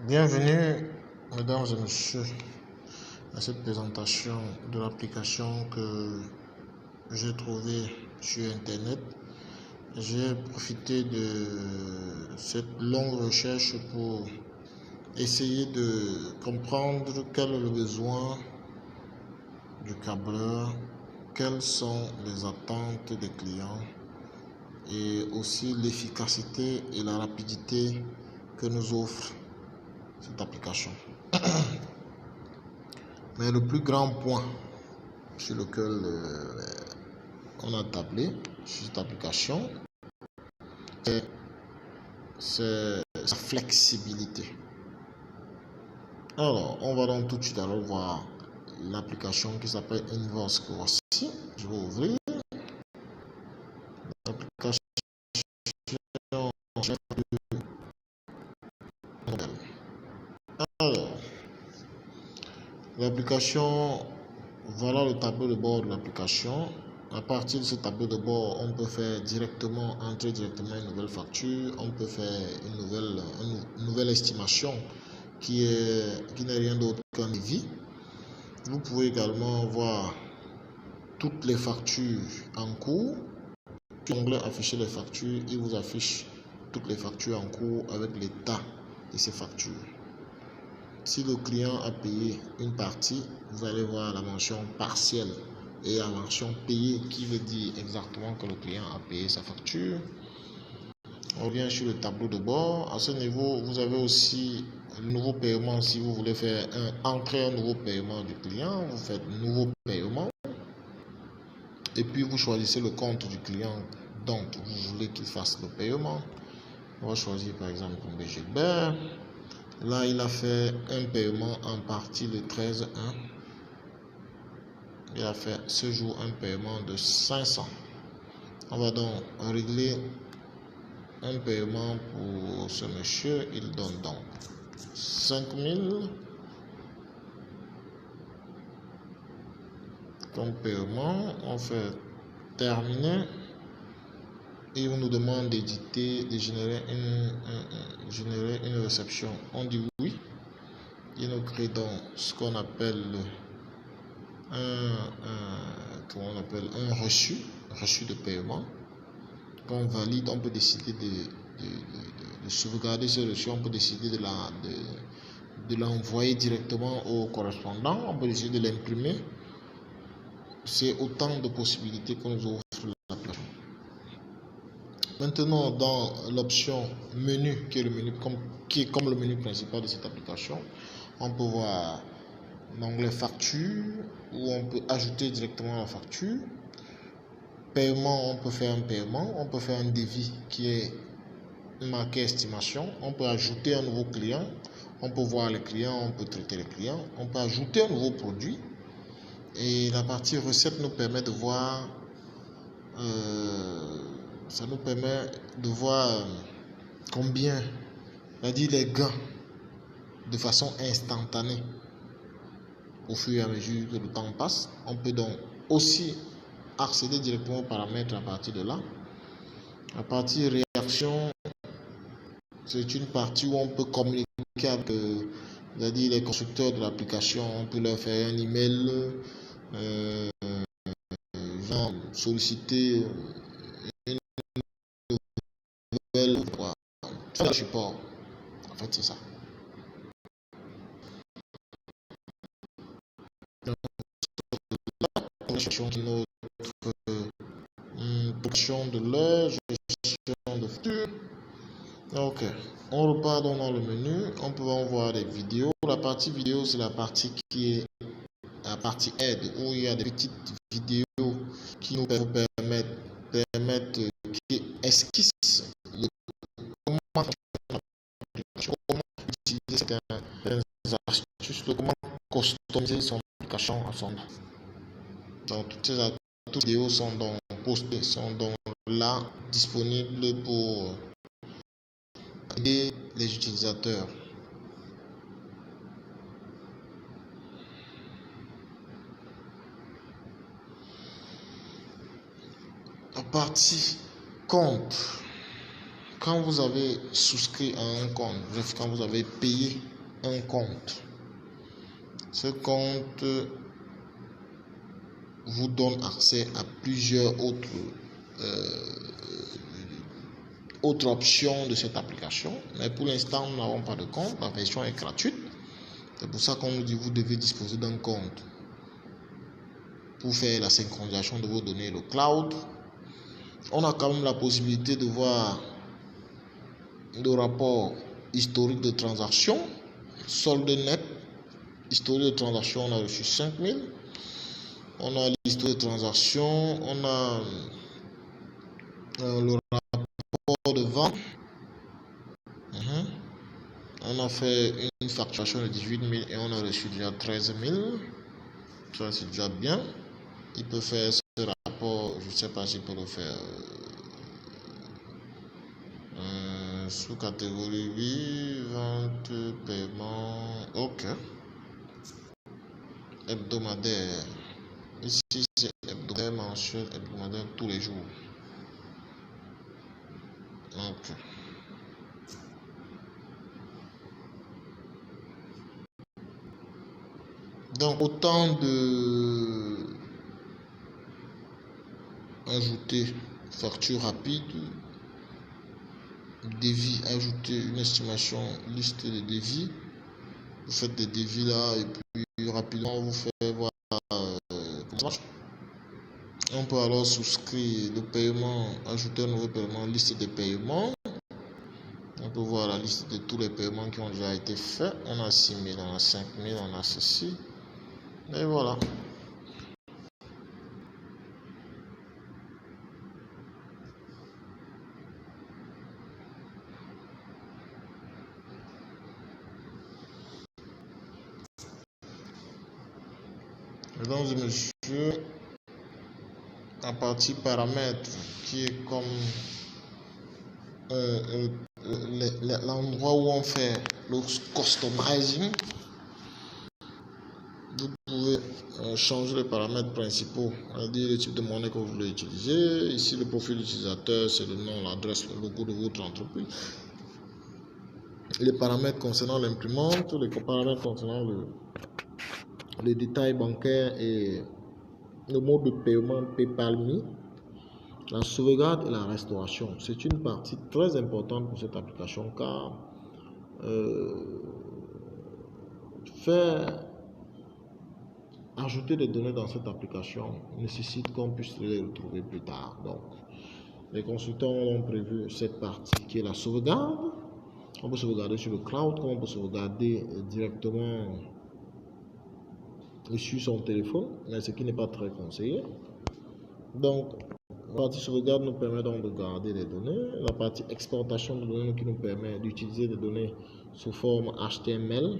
Bienvenue, mesdames et messieurs, à cette présentation de l'application que j'ai trouvée sur Internet. J'ai profité de cette longue recherche pour essayer de comprendre quel est le besoin du câbleur, quelles sont les attentes des clients et aussi l'efficacité et la rapidité que nous offre cette application. Mais le plus grand point sur lequel on a tablé sur cette application, c'est sa flexibilité. Alors, on va donc tout de suite alors voir l'application qui s'appelle Invoice que voici. Je vais ouvrir l'application. Alors, l'application, voilà le tableau de bord de l'application. À partir de ce tableau de bord, on peut faire entrer directement une nouvelle facture, on peut faire une nouvelle estimation qui n'est rien d'autre qu'un devis. Vous pouvez également voir toutes les factures en cours. L'onglet afficher les factures, il vous affiche toutes les factures en cours avec l'état de ces factures. Si le client a payé une partie, vous allez voir la mention partielle et la mention payée qui veut dire exactement que le client a payé sa facture. On revient sur le tableau de bord. À ce niveau, vous avez aussi le nouveau paiement. Si vous voulez faire entrer un nouveau paiement du client, vous faites nouveau paiement. Et puis vous choisissez le compte du client dont vous voulez qu'il fasse le paiement. On va choisir par exemple BGBR. Là, il a fait un paiement en partie le 13-1. Il a fait ce jour un paiement de 500. On va donc régler un paiement pour ce monsieur. Il donne donc 5000 comme paiement. On fait terminer. Et on nous demande d'éditer, de générer une réception. On dit oui. Il nous crée donc ce qu'on appelle un reçu de paiement. Quand on valide, on peut décider de sauvegarder ce reçu. On peut décider de l'envoyer directement au correspondant. On peut décider de l'imprimer. C'est autant de possibilités que nous offre l'application. Maintenant, dans l'option menu, qui est comme le menu principal de cette application, on peut voir l'onglet facture, où on peut ajouter directement la facture. Paiement, on peut faire un paiement, on peut faire un devis qui est marqué estimation, on peut ajouter un nouveau client, on peut voir les clients, on peut traiter les clients, on peut ajouter un nouveau produit. Et la partie recette nous permet de voir combien, c'est-à-dire les gains de façon instantanée au fur et à mesure que le temps passe. On peut donc aussi accéder directement aux paramètres à partir de là. La partie réaction, c'est une partie où on peut communiquer avec c'est-à-dire les constructeurs de l'application. On peut leur faire un email, solliciter une nouvelle support. En fait, c'est ça. Gestion de notre production de l'heure, gestion de facture. Ok, on repart dans le menu. On peut en voir des vidéos. La partie vidéo, c'est la partie qui est la partie aide, où il y a des petites vidéos qui nous permettent qui esquissent comment utiliser certaines astuces, comment customiser son application à son nom. Donc toutes ces vidéos sont donc postées, sont donc là disponibles pour aider les utilisateurs. La partie compte. Quand vous avez souscrit à un compte, bref, quand vous avez payé un compte. Ce compte vous donne accès à plusieurs autres options de cette application. Mais pour l'instant, nous n'avons pas de compte. La version est gratuite. C'est pour ça qu'on nous dit que vous devez disposer d'un compte pour faire la synchronisation de vos données, le cloud. On a quand même la possibilité de voir le rapport historique de transactions, solde net, historique de transactions, on a reçu 5000. On a l'histoire de transactions, on a le rapport de vente. On a fait une facturation de 18 000 et on a reçu déjà 13 000. Ça, c'est déjà bien. Il peut faire ce rapport, je ne sais pas s'il peut le faire sous catégorie 8, vente, paiement. Ok. Hebdomadaire. Ici, c'est hebdomadaire, mensuel, hebdomadaire, tous les jours. Ok. Donc, autant de ajouter facture rapide, devis, ajouter une estimation, liste de devis. Vous faites des devis là et puis rapidement vous faites voir comment ça marche. On peut alors souscrire le paiement, ajouter un nouveau paiement, liste de paiements. On peut voir la liste de tous les paiements qui ont déjà été faits. On a 6 000, on a 5 000, on a ceci. Et voilà. Mesdames et messieurs, la partie paramètres qui est comme l'endroit où on fait le customizing. Vous pouvez changer les paramètres principaux, c'est-à-dire le type de monnaie que vous voulez utiliser. Ici, le profil utilisateur, c'est le nom, l'adresse, le logo de votre entreprise. Les paramètres concernant l'imprimante, les paramètres concernant les détails bancaires et le mode de paiement PayPal Me, la sauvegarde et la restauration. C'est une partie très importante pour cette application car faire ajouter des données dans cette application nécessite qu'on puisse les retrouver plus tard. Donc, les consultants ont prévu cette partie qui est la sauvegarde. On peut sauvegarder sur le cloud, comme on peut sauvegarder directement sur son téléphone, mais ce qui n'est pas très conseillé. Donc, la partie sauvegarde nous permet donc de garder les données. La partie exportation de données qui nous permet d'utiliser des données sous forme HTML,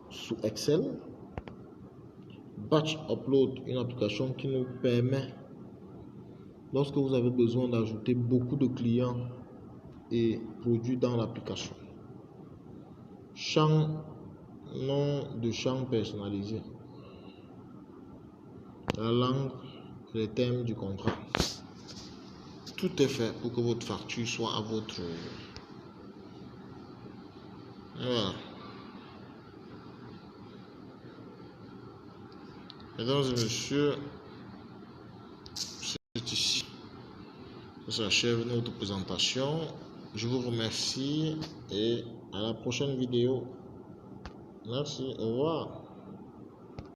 sous Excel. Batch Upload, une application qui nous permet, lorsque vous avez besoin d'ajouter beaucoup de clients et produits dans l'application. Champ, nom de champ personnalisé. La langue, les thèmes du contrat. Tout est fait pour que votre facture soit à votre... Voilà. Mesdames et messieurs, c'est ici que s'achève notre présentation. Je vous remercie et à la prochaine vidéo. Merci, au revoir.